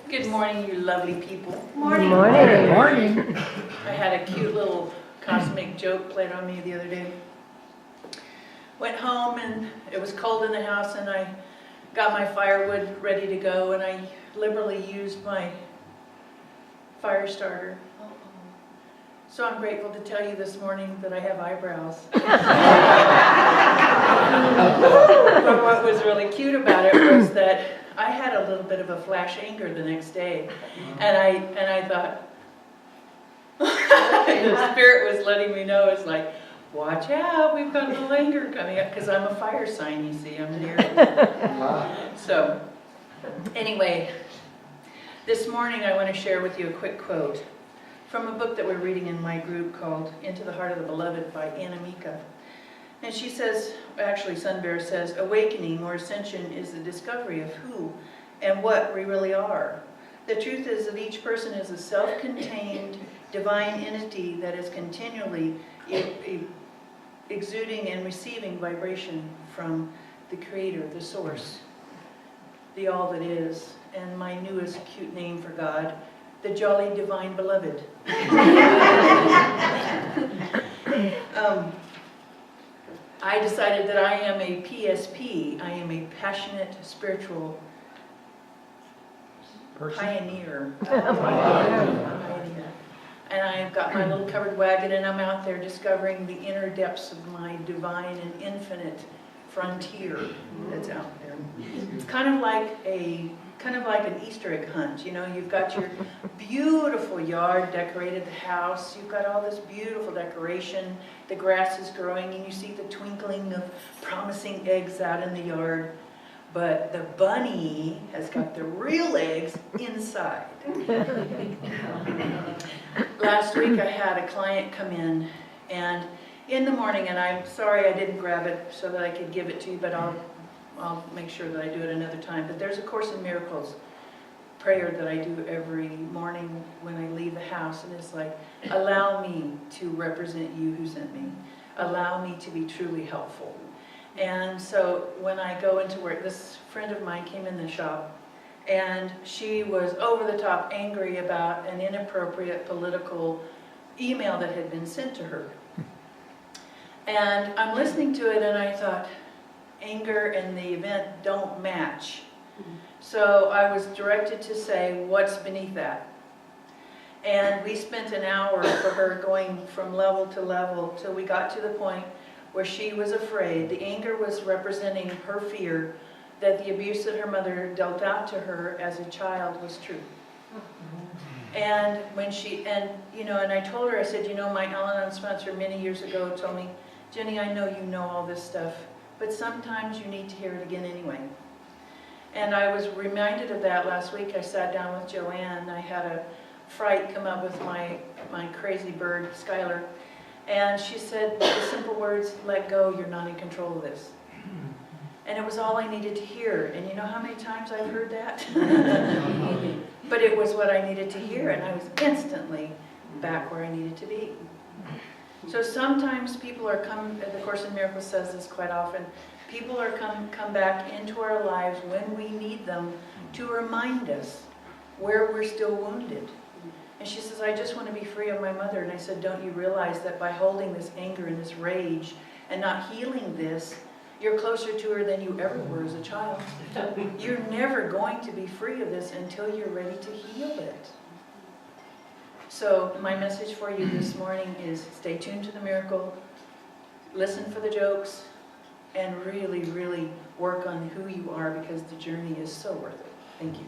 Good morning, you lovely people. Morning. Morning. Morning. I had a cute little cosmic joke played on me the other day. Went home and it was cold in the house and I got my firewood ready to go and I liberally used my fire starter. So I'm grateful to tell you this morning that I have eyebrows. But what was really cute about it was that I had a little bit of a flash anger the next day, and I thought, the spirit was letting me know, it's like, watch out, we've got a little anger coming up, because I'm a fire sign, you see, I'm near it. So, anyway, this morning I want to share with you a quick quote from a book that we're reading in my group called Into the Heart of the Beloved by Anna Mika. And she says, actually Sunbear says, awakening or ascension is the discovery of who and what we really are. The truth is that each person is a self-contained divine entity that is continually exuding and receiving vibration from the Creator, the Source, the All That Is, and my newest cute name for God, the Jolly Divine Beloved. I decided that I am a PSP. I am a passionate spiritual pioneer. And I've got my little covered wagon and I'm out there discovering the inner depths of my divine and infinite frontier that's out there. It's kind of like an Easter egg hunt. You know, you've got your beautiful yard decorated, the house, you've got all this beautiful decoration, the grass is growing and you see the twinkling of promising eggs out in the yard, but the bunny has got the real eggs inside. Last week I had a client come in, and in the morning, and I'm sorry I didn't grab it so that I could give it to you, but I'll make sure that I do it another time. But there's a Course in Miracles prayer that I do every morning when I leave the house, and it's like, allow me to represent you who sent me. Allow me to be truly helpful. And so when I go into work, this friend of mine came in the shop, and she was over the top angry about an inappropriate political email that had been sent to her. And I'm listening to it and I thought, anger and the event don't match. So I was directed to say, what's beneath that? And we spent an hour for her going from level to level till we got to the point where she was afraid. The anger was representing her fear that the abuse that her mother dealt out to her as a child was true. And when and I told her, I said, my Al-Anon sponsor many years ago told me, Jenny, I know you know all this stuff, but sometimes you need to hear it again anyway. And I was reminded of that last week. I sat down with Joanne. I had a fright come up with my crazy bird, Skylar. And she said the simple words, let go, you're not in control of this. And it was all I needed to hear. And you know how many times I've heard that? But it was what I needed to hear, and I was instantly back where I needed to be. So sometimes people are the Course in Miracles says this quite often, people are come back into our lives when we need them to remind us where we're still wounded. And she says, I just want to be free of my mother. And I said, don't you realize that by holding this anger and this rage and not healing this, you're closer to her than you ever were as a child. You're never going to be free of this until you're ready to heal it. So my message for you this morning is stay tuned to the miracle, listen for the jokes, and really, really work on who you are because the journey is so worth it. Thank you.